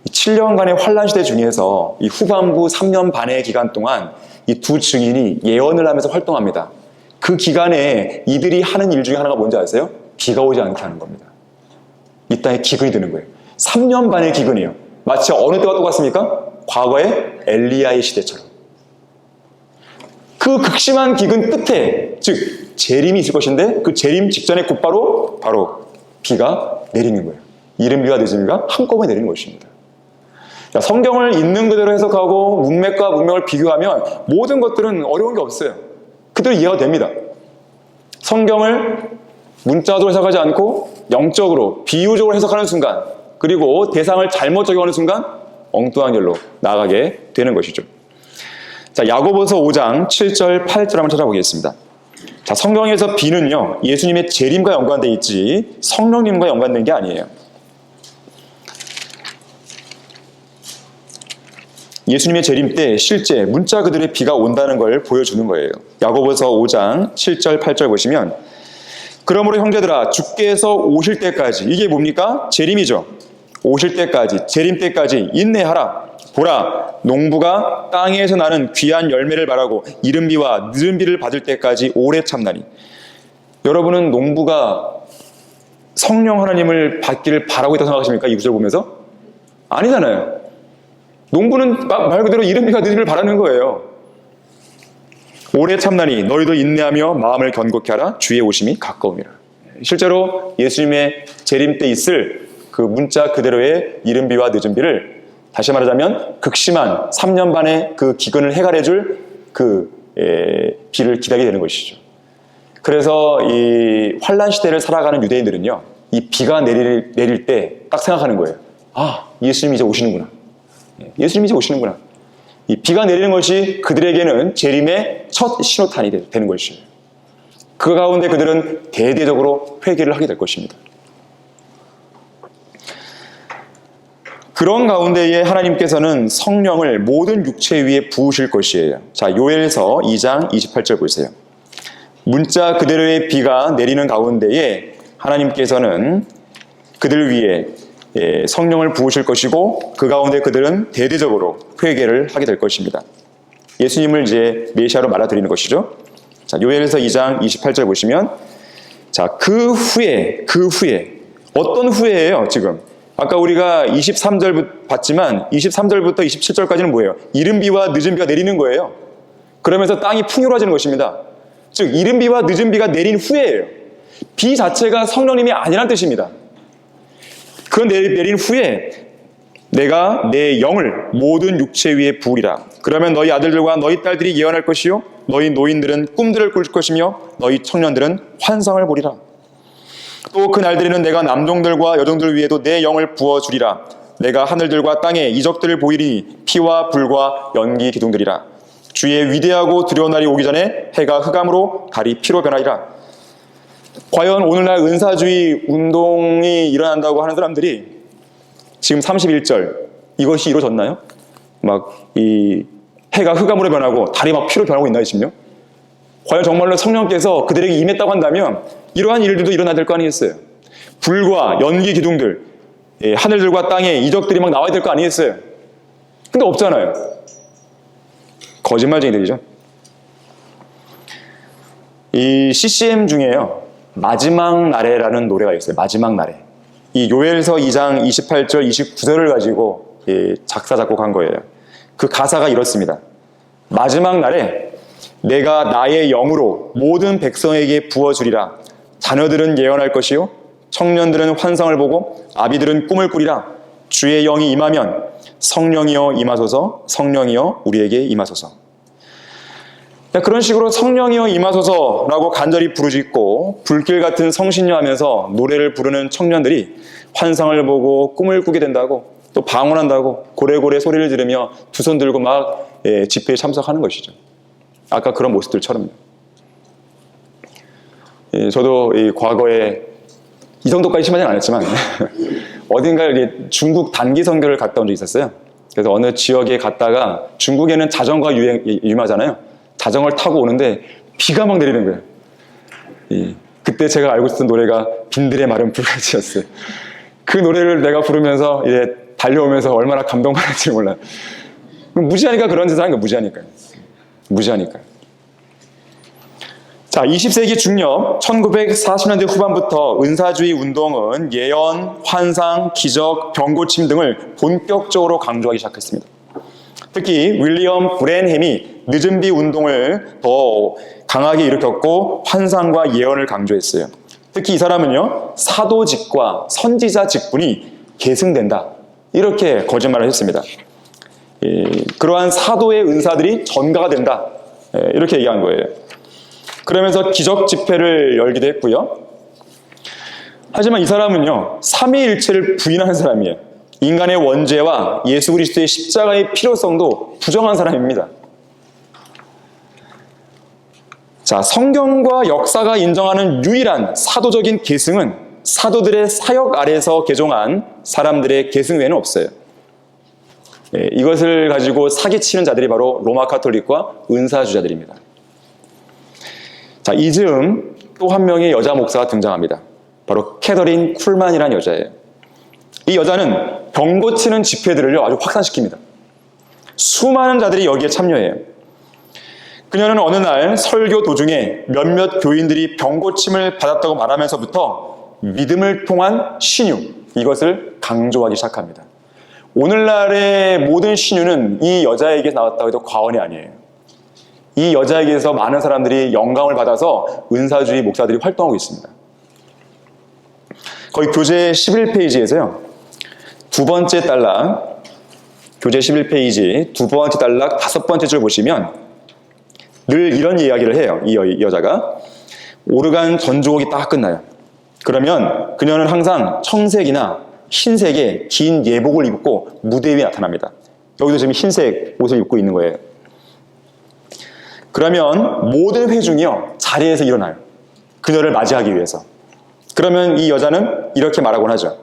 7년간의 환란 시대 중에서 이 후반부 3년 반의 기간 동안 이 두 증인이 예언을 하면서 활동합니다. 그 기간에 이들이 하는 일 중에 하나가 뭔지 아세요? 비가 오지 않게 하는 겁니다. 이 땅에 기근이 드는 거예요. 3년 반의 기근이에요. 마치 어느 때와 똑같습니까? 과거의 엘리야의 시대처럼. 그 극심한 기근 끝에, 즉 재림이 있을 것인데 그 재림 직전에 곧바로 비가 내리는 거예요. 이른 비와 늦은 비가 한꺼번에 내리는 것입니다. 자, 성경을 있는 그대로 해석하고 문맥과 문맥을 비교하면 모든 것들은 어려운 게 없어요. 그대로 이해가 됩니다. 성경을 문자적으로 해석하지 않고 영적으로, 비유적으로 해석하는 순간 그리고 대상을 잘못 적용하는 순간 엉뚱한 길로 나가게 되는 것이죠. 자, 야고보서 5장 7절 8절 한번 찾아보겠습니다. 자, 성경에서 비는요, 예수님의 재림과 연관되어 있지 성령님과 연관된 게 아니에요. 예수님의 재림 때 실제 문자 그대로의 비가 온다는 걸 보여주는 거예요. 야고보서 5장 7절 8절 보시면, 그러므로 형제들아 주께서 오실 때까지, 이게 뭡니까? 재림이죠. 오실 때까지, 재림 때까지 인내하라. 보라, 농부가 땅에서 나는 귀한 열매를 바라고 이른 비와 늦은 비를 받을 때까지 오래 참나니. 여러분은 농부가 성령 하나님을 받기를 바라고 있다고 생각하십니까? 이 구절 보면서? 아니잖아요. 농부는 말 그대로 이른 비가 늦은 비를 바라는 거예요. 오래 참나니 너희도 인내하며 마음을 견고케 하라. 주의 오심이 가까움이라. 실제로 예수님의 재림 때 있을 그 문자 그대로의 이른 비와 늦은 비를, 다시 말하자면 극심한 3년 반의 그 기근을 해결해줄 그 비를 기다리게 되는 것이죠. 그래서 이 환란 시대를 살아가는 유대인들은요, 이 비가 내릴 때 딱 생각하는 거예요. 아, 예수님이 이제 오시는구나. 예수님이 이제 오시는구나. 이 비가 내리는 것이 그들에게는 재림의 첫 신호탄이 되는 것이에요. 그 가운데 그들은 대대적으로 회개를 하게 될 것입니다. 그런 가운데에 하나님께서는 성령을 모든 육체 위에 부으실 것이에요. 자, 요엘서 2장 28절 보세요. 문자 그대로의 비가 내리는 가운데에 하나님께서는 그들 위에 성령을 부으실 것이고, 그 가운데 그들은 대대적으로 회개를 하게 될 것입니다. 예수님을 이제 메시아로 말아드리는 것이죠. 자, 요엘서 2장 28절 보시면, 자, 그 후에 어떤 후에예요? 지금 아까 우리가 23절 봤지만 23절부터 27절까지는 뭐예요? 이른 비와 늦은 비가 내리는 거예요. 그러면서 땅이 풍요로워지는 것입니다. 즉 이른 비와 늦은 비가 내린 후에예요. 비 자체가 성령님이 아니란 뜻입니다. 그 내린 후에 내가 내 영을 모든 육체 위에 부으리라. 그러면 너희 아들들과 너희 딸들이 예언할 것이요, 너희 노인들은 꿈들을 꿀 것이며 너희 청년들은 환상을 보리라. 또 그 날들에는 내가 남종들과 여종들 위에도 내 영을 부어주리라. 내가 하늘들과 땅에 이적들을 보이리니 피와 불과 연기 기둥들이라. 주의 위대하고 두려운 날이 오기 전에 해가 흑암으로 달이 피로 변하리라. 과연 오늘날 은사주의 운동이 일어난다고 하는 사람들이 지금 31절 이것이 이루어졌나요? 막 이 해가 흑암으로 변하고 달이 막 피로 변하고 있나요 지금요? 과연 정말로 성령께서 그들에게 임했다고 한다면 이러한 일들도 일어나야 될 거 아니겠어요? 불과 연기 기둥들, 하늘들과 땅에 이적들이 막 나와야 될 거 아니겠어요? 근데 없잖아요. 거짓말쟁이들이죠. 이 CCM 중에요, 마지막 날에라는 노래가 있어요. 마지막 날에. 이 요엘서 2장 28절 29절을 가지고 작사 작곡한 거예요. 그 가사가 이렇습니다. 마지막 날에 내가 나의 영으로 모든 백성에게 부어주리라. 자녀들은 예언할 것이요, 청년들은 환상을 보고 아비들은 꿈을 꾸리라. 주의 영이 임하면 성령이여 임하소서, 성령이여 우리에게 임하소서. 그런 식으로 성령이여 임하소서라고 간절히 부르짖고 불길 같은 성신여 하면서 노래를 부르는 청년들이 환상을 보고 꿈을 꾸게 된다고, 또 방언한다고 고래고래 소리를 지르며 두 손 들고 막 집회에 참석하는 것이죠. 아까 그런 모습들처럼요. 저도 이 과거에 이 정도까지 심하지는 않았지만 어딘가 중국 단기 선교를 갔다 온 적이 있었어요. 그래서 어느 지역에 갔다가 중국에는 자전거가 유명하잖아요. 자전거를 타고 오는데 비가 막 내리는 거예요. 그때 제가 알고 있었던 노래가 빈들의 마른 불같이였어요. 그 노래를 내가 부르면서 이제 달려오면서 얼마나 감동받았지 몰라요. 무지하니까 그런 짓을 하는 거예요. 무지하니까. 자, 20세기 중엽 1940년대 후반부터 은사주의 운동은 예언, 환상, 기적, 병고침 등을 본격적으로 강조하기 시작했습니다. 특히 윌리엄 브랜햄이 늦은 비 운동을 더 강하게 일으켰고 환상과 예언을 강조했어요. 특히 이 사람은요, 사도직과 선지자 직분이 계승된다, 이렇게 거짓말을 했습니다. 그러한 사도의 은사들이 전가가 된다, 이렇게 얘기한 거예요. 그러면서 기적 집회를 열기도 했고요. 하지만 이 사람은요, 삼위일체를 부인하는 사람이에요. 인간의 원죄와 예수 그리스도의 십자가의 필요성도 부정한 사람입니다. 자, 성경과 역사가 인정하는 유일한 사도적인 계승은 사도들의 사역 아래서 개종한 사람들의 계승 외에는 없어요. 이것을 가지고 사기치는 자들이 바로 로마 카톨릭과 은사주자들입니다. 자, 이 즈음 또 한 명의 여자 목사가 등장합니다. 바로 캐더린 쿨만이라는 여자예요. 이 여자는 병 고치는 집회들을요 아주 확산시킵니다. 수많은 자들이 여기에 참여해요. 그녀는 어느 날 설교 도중에 몇몇 교인들이 병 고침을 받았다고 말하면서부터 믿음을 통한 신유, 이것을 강조하기 시작합니다. 오늘날의 모든 신유는 이 여자에게 나왔다고 해도 과언이 아니에요. 이 여자에게서 많은 사람들이 영감을 받아서 은사주의 목사들이 활동하고 있습니다. 거의 교재 11페이지에서요. 두 번째 단락, 교재 11페이지 두 번째 단락 다섯 번째 줄 보시면 늘 이런 이야기를 해요. 이 여자가. 오르간 전주곡이 딱 끝나요. 그러면 그녀는 항상 청색이나 흰색의 긴 예복을 입고 무대 위에 나타납니다. 여기도 지금 흰색 옷을 입고 있는 거예요. 그러면 모든 회중이요 자리에서 일어나요. 그녀를 맞이하기 위해서. 그러면 이 여자는 이렇게 말하곤 하죠.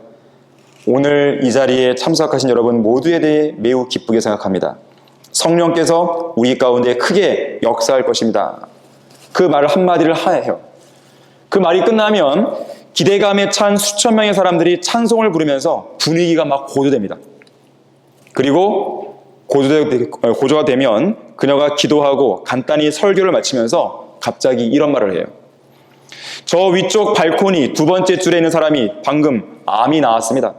오늘 이 자리에 참석하신 여러분 모두에 대해 매우 기쁘게 생각합니다. 성령께서 우리 가운데 크게 역사할 것입니다. 그 말을 한마디를 해요. 그 말이 끝나면 기대감에 찬 수천 명의 사람들이 찬송을 부르면서 분위기가 막 고조됩니다. 그리고 고조가 되면 그녀가 기도하고 간단히 설교를 마치면서 갑자기 이런 말을 해요. 저 위쪽 발코니 두 번째 줄에 있는 사람이 방금 암이 나왔습니다.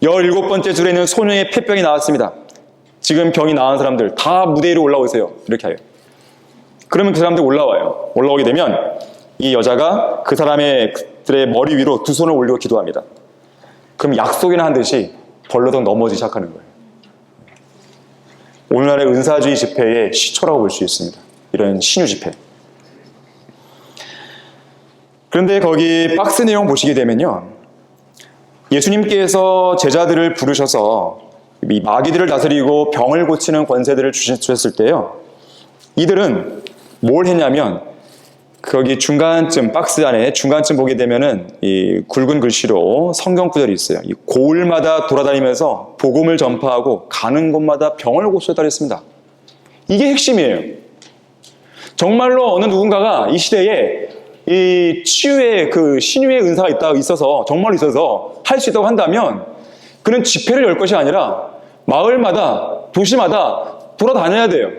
17번째 줄에 있는 소녀의 폐병이 나왔습니다. 지금 병이 나은 사람들 다 무대 위로 올라오세요. 이렇게 해요. 그러면 그 사람들 올라와요. 올라오게 되면 이 여자가 그 사람들의 머리 위로 두 손을 올리고 기도합니다. 그럼 약속이나 한 듯이 벌러덩 넘어지기 시작하는 거예요. 오늘날의 은사주의 집회의 시초라고 볼 수 있습니다. 이런 신유 집회. 그런데 거기 박스 내용 보시게 되면요. 예수님께서 제자들을 부르셔서 이 마귀들을 다스리고 병을 고치는 권세들을 주셨을 때요. 이들은 뭘 했냐면 거기 중간쯤 박스 안에 중간쯤 보게 되면은 이 굵은 글씨로 성경 구절이 있어요. 이 고을마다 돌아다니면서 복음을 전파하고 가는 곳마다 병을 고쳤다 그랬습니다. 이게 핵심이에요. 정말로 어느 누군가가 이 시대에 이 치유의 그 신유의 은사가 있어서 정말로 있어서 할 수 있다고 한다면 그는 집회를 열 것이 아니라 마을마다 도시마다 돌아다녀야 돼요.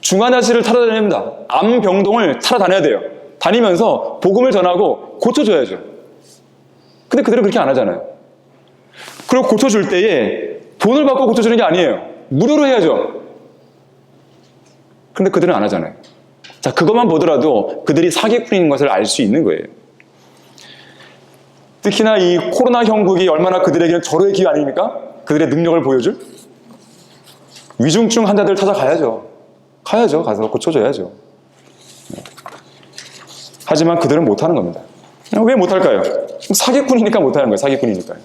중환자실을 타러다닙니다. 암병동을 타러다녀야 돼요. 다니면서 복음을 전하고 고쳐줘야죠. 근데 그들은 그렇게 안 하잖아요. 그리고 고쳐줄 때에 돈을 받고 고쳐주는 게 아니에요. 무료로 해야죠. 근데 그들은 안 하잖아요. 자, 그것만 보더라도 그들이 사기꾼인 것을 알 수 있는 거예요. 특히나 이 코로나 형국이 얼마나 그들에게는 절호의 기회 아닙니까? 그들의 능력을 보여줄? 위중증 환자들 찾아가야죠. 가서 고쳐줘야죠. 하지만 그들은 못하는 겁니다. 왜 못할까요? 사기꾼이니까 못하는 거예요. 사기꾼이니까요.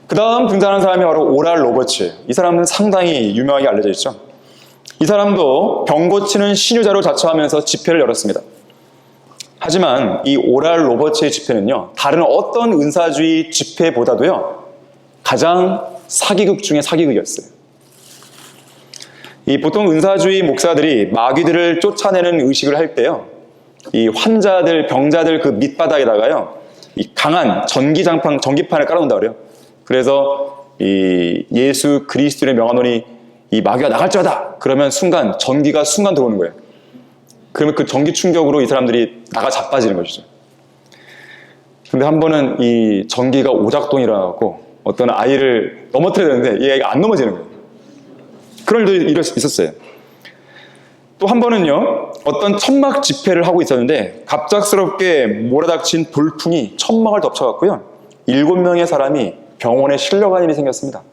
그 다음 등장하는 사람이 바로 오랄 로버츠예요. 이 사람은 상당히 유명하게 알려져 있죠. 이 사람도 병 고치는 신유자로 자처하면서 집회를 열었습니다. 하지만 이 오랄 로버츠의 집회는요, 다른 어떤 은사주의 집회보다도요, 가장 사기극 중에 사기극이었어요. 이 보통 은사주의 목사들이 마귀들을 쫓아내는 의식을 할 때요, 이 환자들, 병자들 그 밑바닥에다가요, 이 강한 전기판을 깔아놓는다 그래요. 그래서 이 예수 그리스도의 명하노니 이 마귀가 나갈지어다. 그러면 전기가 순간 들어오는 거예요. 그러면 그 전기 충격으로 이 사람들이 나가 자빠지는 것이죠. 근데 한 번은 이 전기가 오작동이 일어나고 어떤 아이를 넘어뜨려야 되는데 이 아이가 안 넘어지는 거예요. 그런 일도 있었어요. 또 한 번은요, 어떤 천막 집회를 하고 있었는데 갑작스럽게 몰아닥친 돌풍이 천막을 덮쳐갔고요. 7명의 사람이 병원에 실려간 일이 생겼습니다.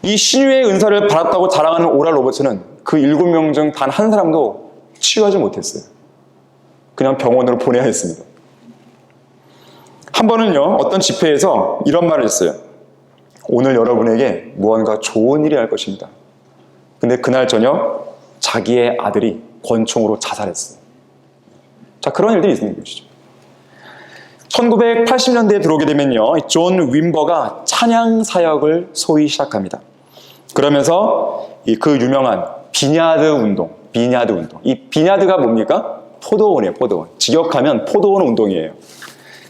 이 신유의 은사를 받았다고 자랑하는 오랄 로버츠는 그 7명 중 단 한 사람도 치유하지 못했어요. 그냥 병원으로 보내야 했습니다. 한 번은요, 어떤 집회에서 이런 말을 했어요. 오늘 여러분에게 무언가 좋은 일이 날 것입니다. 근데 그날 저녁 자기의 아들이 권총으로 자살했어요. 자, 그런 일들이 있는 것이죠. 1980년대에 들어오게 되면요, 존 윈버가 찬양 사역을 소위 시작합니다. 그러면서 그 유명한 비냐드 운동. 이 비냐드가 뭡니까? 포도원이에요, 포도원. 직역하면 포도원 운동이에요.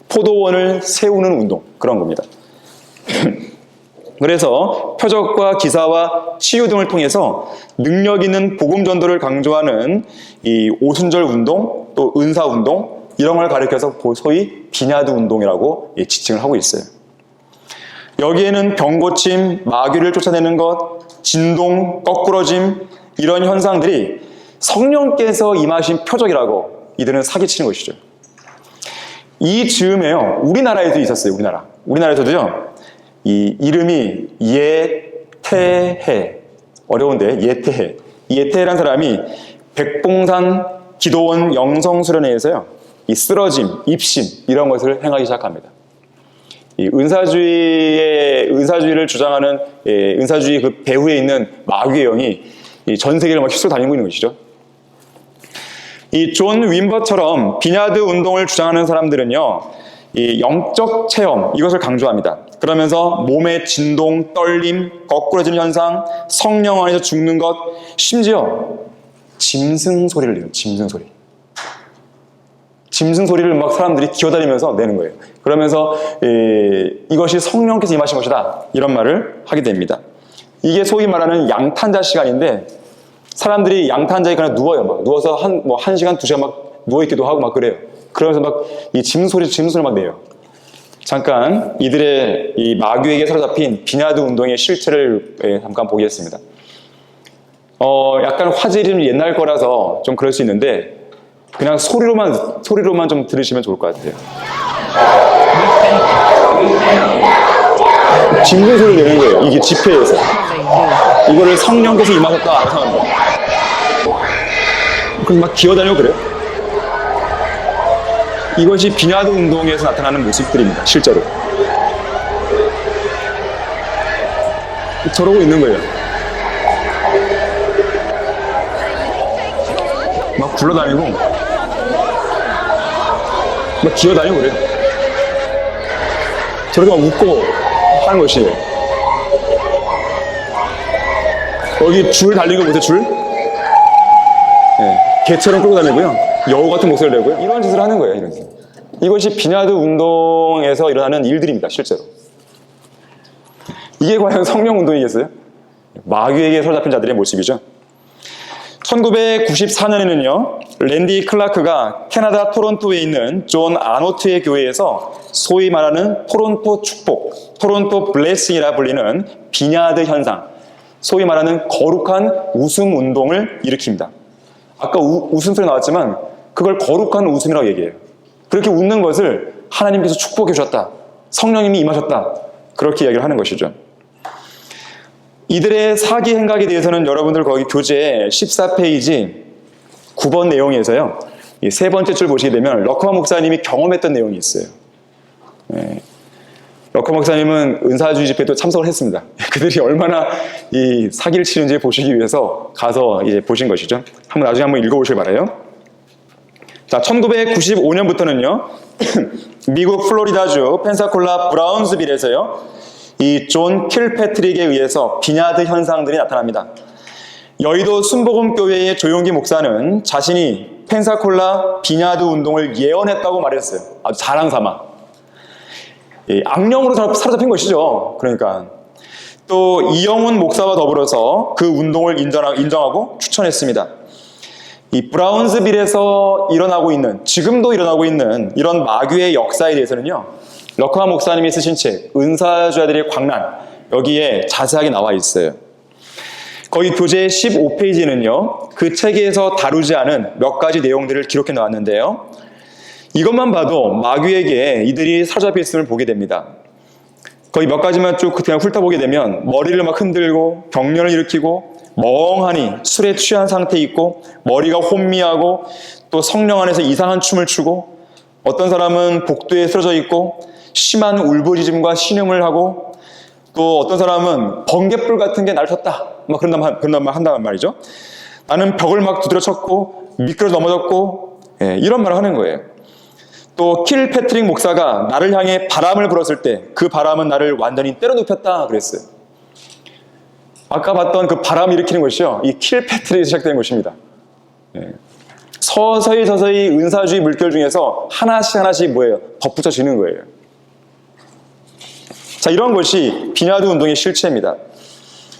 포도원을 세우는 운동, 그런 겁니다. 그래서 표적과 기사와 치유 등을 통해서 능력 있는 복음 전도를 강조하는 이 오순절 운동, 또 은사 운동, 이런 걸 가리켜서 소위 비냐드 운동이라고 지칭을 하고 있어요. 여기에는 병고침, 마귀를 쫓아내는 것, 진동, 거꾸러짐, 이런 현상들이 성령께서 임하신 표적이라고 이들은 사기치는 것이죠. 이 즈음에요, 우리나라에도 있었어요. 우리나라에서도요, 이 이름이 예태해, 어려운데 예태해. 예태해라는 사람이 백봉산 기도원 영성수련회에서요, 이 쓰러짐, 입심 이런 것을 행하기 시작합니다. 이 은사주의를 주장하는 은사주의 그 배후에 있는 마귀의 영이 전 세계를 막 휩쓸어 다니고 있는 것이죠. 이 존 윈버처럼 비냐드 운동을 주장하는 사람들은요, 이 영적 체험 이것을 강조합니다. 그러면서 몸의 진동, 떨림, 거꾸러지는 현상, 성령 안에서 죽는 것, 심지어 짐승 소리를 내요. 짐승 소리를 막 사람들이 기어다니면서 내는 거예요. 그러면서 이것이 성령께서 임하신 것이다, 이런 말을 하게 됩니다. 이게 소위 말하는 양탄자 시간인데, 사람들이 양탄자에 그냥 누워요. 막 누워서 한 시간, 2시간 막 누워있기도 하고 막 그래요. 그러면서 막 이 짐소리 막 내요. 잠깐 이들의 이 마귀에게 사로잡힌 비냐드 운동의 실체를 잠깐 보겠습니다. 약간 화질이 좀 옛날 거라서 좀 그럴 수 있는데, 그냥 소리로만 좀 들으시면 좋을 것 같아요. 짐승 소리 내는 거예요. 이게 집회에서. 이거를 성령께서 임하셨다 생각합니다. 그럼 막 기어다니고 그래요. 이것이 비냐드 운동에서 나타나는 모습들입니다. 실제로. 저러고 있는 거예요. 막 굴러다니고 막 기어다니고 그래요. 저렇게 막 웃고 하는 것이에요. 여기 줄 달린 거 보세요, 줄? 네, 개처럼 끌고 다니고요. 여우 같은 목소리를 내고요. 이런 짓을 하는 거예요, 이런 짓. 이것이 비냐드 운동에서 일어나는 일들입니다, 실제로. 이게 과연 성령 운동이겠어요? 마귀에게 사로잡힌 자들의 모습이죠. 1994년에는요, 랜디 클라크가 캐나다 토론토에 있는 존 아노트의 교회에서 소위 말하는 토론토 축복, 토론토 블레싱이라 불리는 비냐드 현상, 소위 말하는 거룩한 웃음 운동을 일으킵니다. 아까 웃음소리 나왔지만 그걸 거룩한 웃음이라고 얘기해요. 그렇게 웃는 것을 하나님께서 축복해 주셨다, 성령님이 임하셨다, 그렇게 이야기를 하는 것이죠. 이들의 사기 행각에 대해서는 여러분들 거기 교재 14페이지 9번 내용에서요, 이 세 번째 줄 보시게 되면 러커 목사님이 경험했던 내용이 있어요. 러커 목사님은 은사주의 집회도 참석을 했습니다. 그들이 얼마나 이 사기를 치는지 보시기 위해서 가서 이제 보신 것이죠. 나중에 한번 읽어보시길 바라요. 자, 1995년부터는요, 미국 플로리다주 펜사콜라 브라운스빌에서요, 이 존 킬패트릭에 의해서 비냐드 현상들이 나타납니다. 여의도 순복음교회의 조용기 목사는 자신이 펜사콜라 비냐드 운동을 예언했다고 말했어요. 아주 자랑삼아. 악령으로 사로잡힌 것이죠. 그러니까 또 이영훈 목사와 더불어서 그 운동을 인정하고 추천했습니다. 이 브라운스빌에서 지금도 일어나고 있는 이런 마귀의 역사에 대해서는요, 러커 목사님이 쓰신 책 은사주자들의 광란, 여기에 자세하게 나와 있어요. 거기 교재 15페이지는요, 그 책에서 다루지 않은 몇 가지 내용들을 기록해 놓았는데요, 이것만 봐도 마귀에게 이들이 사로잡혀 있음을 보게 됩니다. 거의 몇 가지만 쭉 그냥 훑어보게 되면 머리를 막 흔들고 경련을 일으키고 멍하니 술에 취한 상태에 있고 머리가 혼미하고 또 성령 안에서 이상한 춤을 추고 어떤 사람은 복도에 쓰러져 있고 심한 울부짖음과 신음을 하고 또 어떤 사람은 번갯불 같은 게 날 쳤다 막 그런 말 한다는 말이죠. 나는 벽을 막 두드려 쳤고 미끄러 넘어졌고 이런 말을 하는 거예요. 또 킬패트릭 목사가 나를 향해 바람을 불었을 때 그 바람은 나를 완전히 때려눕혔다 그랬어요. 아까 봤던 그 바람 일으키는 것이요, 이 킬패트릭에서 시작된 것입니다. 서서히 은사주의 물결 중에서 하나씩 뭐예요? 덧붙여지는 거예요. 자, 이런 것이 비나드 운동의 실체입니다.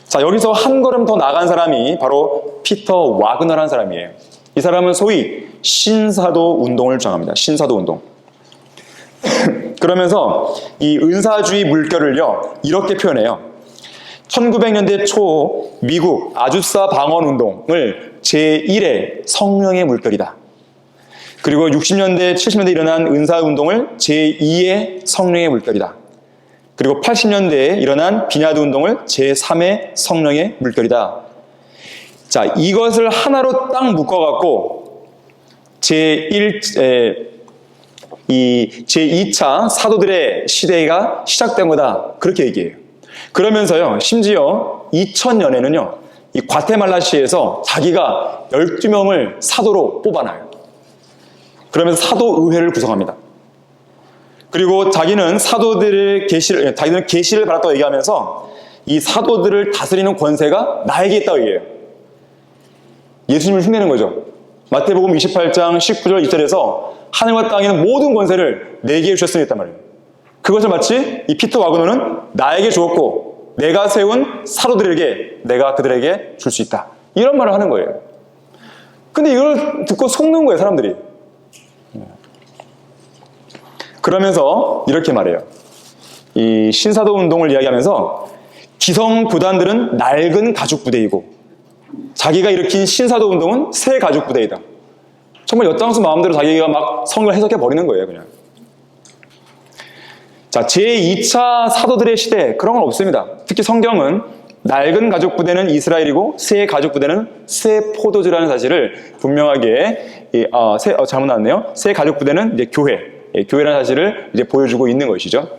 자, 여기서 한 걸음 더 나간 사람이 바로 피터 와그너라는 사람이에요. 이 사람은 소위 신사도 운동을 주장합니다. 신사도 운동. 그러면서 이 은사주의 물결을요, 이렇게 표현해요. 1900년대 초 미국 아주사 방언 운동을 제1의 성령의 물결이다. 그리고 60년대, 70년대 일어난 은사 운동을 제2의 성령의 물결이다. 그리고 80년대에 일어난 비나드 운동을 제3의 성령의 물결이다. 자, 이것을 하나로 딱 묶어갖고 제2차 사도들의 시대가 시작된 거다. 그렇게 얘기해요. 그러면서요, 심지어 2000년에는요, 이 과테말라시에서 자기가 12명을 사도로 뽑아놔요. 그러면서 사도의회를 구성합니다. 그리고 자기는 자기는 계시를 받았다고 얘기하면서 이 사도들을 다스리는 권세가 나에게 있다고 얘기해요. 예수님을 흉내내는 거죠. 마태복음 28장 19절 20절에서 하늘과 땅에 있는 모든 권세를 내게 주셨으니 했단 말이에요. 그것을 마치 이 피터 와그너는 나에게 주었고 내가 세운 사도들에게 내가 그들에게 줄 수 있다. 이런 말을 하는 거예요. 근데 이걸 듣고 속는 거예요, 사람들이. 그러면서 이렇게 말해요. 이 신사도 운동을 이야기하면서 기성 부단들은 낡은 가죽 부대이고 자기가 일으킨 신사도 운동은 새 가죽 부대이다. 정말 엿장수 마음대로 자기가 막 성경을 해석해 버리는 거예요, 그냥. 자, 제2차 사도들의 시대, 그런 건 없습니다. 특히 성경은 낡은 가죽 부대는 이스라엘이고 새 가죽 부대는 새 포도주라는 사실을 분명하게 잘못 나왔네요. 새 가죽 부대는 이제 교회라는 사실을 이제 보여주고 있는 것이죠.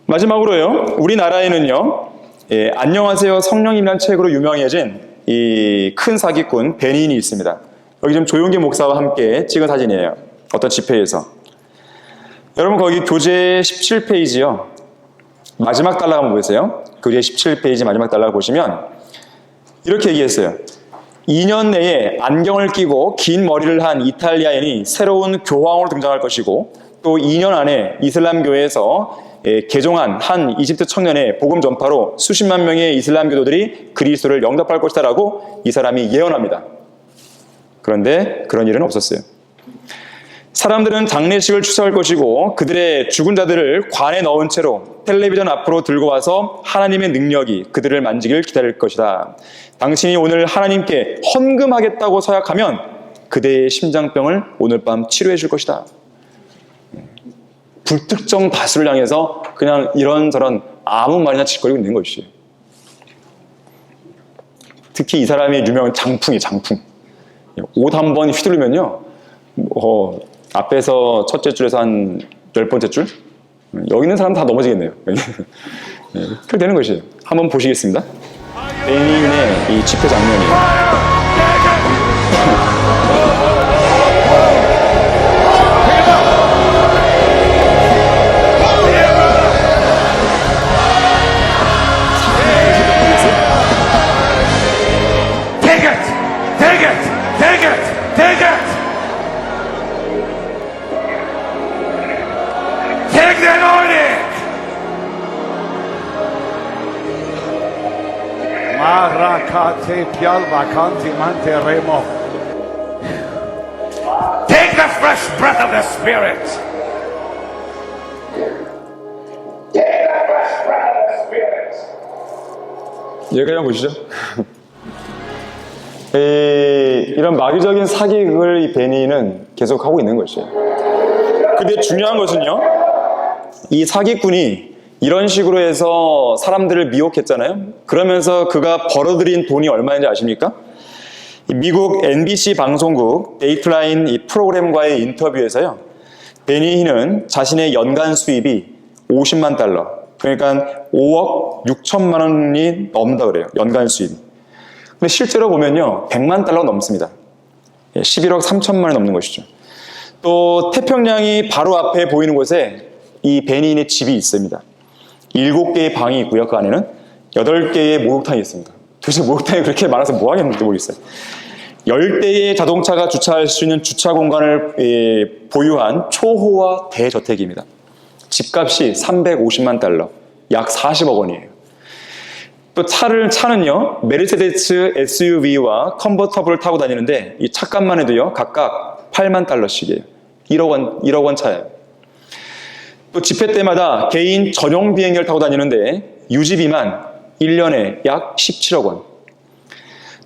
마지막으로요, 우리나라에는요, 안녕하세요 성령님이라는 책으로 유명해진 이 큰 사기꾼 베니인이 있습니다. 여기 지금 조용기 목사와 함께 찍은 사진이에요. 어떤 집회에서. 여러분 거기 교재 17페이지요. 마지막 달락 한번 보세요. 교재 17페이지 마지막 달락을 보시면 이렇게 얘기했어요. 2년 내에 안경을 끼고 긴 머리를 한 이탈리아인이 새로운 교황으로 등장할 것이고 또 2년 안에 이슬람 교회에서 개종한 한 이집트 청년의 복음 전파로 수십만 명의 이슬람 교도들이 그리스도를 영접할 것이다라고 이 사람이 예언합니다. 그런데 그런 일은 없었어요. 사람들은 장례식을 추수할 것이고 그들의 죽은 자들을 관에 넣은 채로 텔레비전 앞으로 들고 와서 하나님의 능력이 그들을 만지길 기다릴 것이다. 당신이 오늘 하나님께 헌금하겠다고 서약하면 그대의 심장병을 오늘 밤 치료해 줄 것이다. 불특정 다수를 향해서 그냥 이런저런 아무 말이나 짓거리고 있는 것이에요. 특히 이 사람의 유명한 장풍이 장풍. 옷 한 번 휘두르면요, 앞에서 첫째 줄에서 한 10번째 줄? 여기 있는 사람 다 넘어지겠네요. 그렇게 되는 것이에요. 한번 보시겠습니다. 베니인의 이 집회 장면이에요. Take the fresh breath of the Spirit. Take the fresh breath of the Spirit. 여기까지 한번 보시죠. 이런 마귀적인 사기극을 이 베니는 계속하고 있는 것이에요. 근데 중요한 것은요, 이 사기꾼이 이런 식으로 해서 사람들을 미혹했잖아요. 그러면서 그가 벌어들인 돈이 얼마인지 아십니까? 미국 NBC 방송국 데이트라인 이 프로그램과의 인터뷰에서요, 베니히는 자신의 연간 수입이 50만 달러, 그러니까 5억 6천만 원이 넘는다 그래요. 연간 수입이. 근데 실제로 보면요, 100만 달러가 넘습니다. 11억 3천만 원이 넘는 것이죠. 또 태평양이 바로 앞에 보이는 곳에 이 베니인의 집이 있습니다. 7개의 방이 있고요. 그 안에는 8개의 목욕탕이 있습니다. 도대체 목욕탕이 그렇게 많아서 뭐 하겠는지 모르겠어요. 10대의 자동차가 주차할 수 있는 주차 공간을 보유한 초호화 대저택입니다. 집값이 350만 달러, 약 40억 원이에요. 또 차는요, 메르세데스 SUV와 컨버터블을 타고 다니는데 이 차값만 해도요, 각각 8만 달러씩이에요. 1억 원 차예요. 또 집회 때마다 개인 전용 비행기를 타고 다니는데 유지비만 1년에 약 17억 원.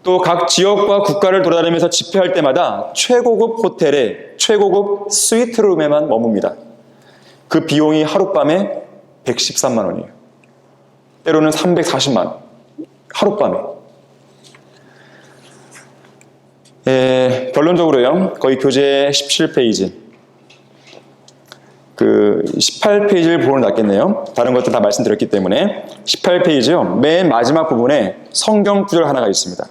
또 각 지역과 국가를 돌아다니면서 집회할 때마다 최고급 호텔에 최고급 스위트룸에만 머뭅니다. 그 비용이 하룻밤에 113만 원이에요. 때로는 340만 원. 하룻밤에. 결론적으로요. 거의 교재 17페이지. 그 18페이지를 보는 게 낫겠네요. 다른 것들 다 말씀드렸기 때문에 18페이지요. 맨 마지막 부분에 성경 구절 하나가 있습니다.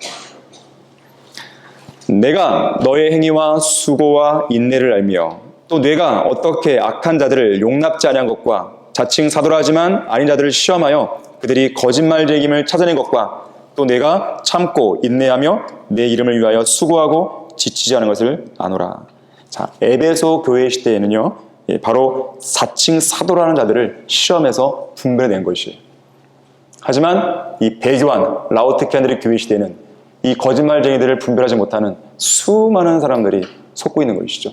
내가 너의 행위와 수고와 인내를 알며 또 내가 어떻게 악한 자들을 용납지 아니한 것과 자칭 사도라지만 아닌 자들을 시험하여 그들이 거짓말쟁임을 찾아낸 것과 또 내가 참고 인내하며 내 이름을 위하여 수고하고 지치지 않은 것을 아노라. 자, 에베소 교회 시대에는요, 바로 사칭 사도라는 자들을 시험해서 분별해낸 것이에요. 하지만 이 배교한 라오디게아의 교회 시대에는 이 거짓말쟁이들을 분별하지 못하는 수많은 사람들이 속고 있는 것이죠.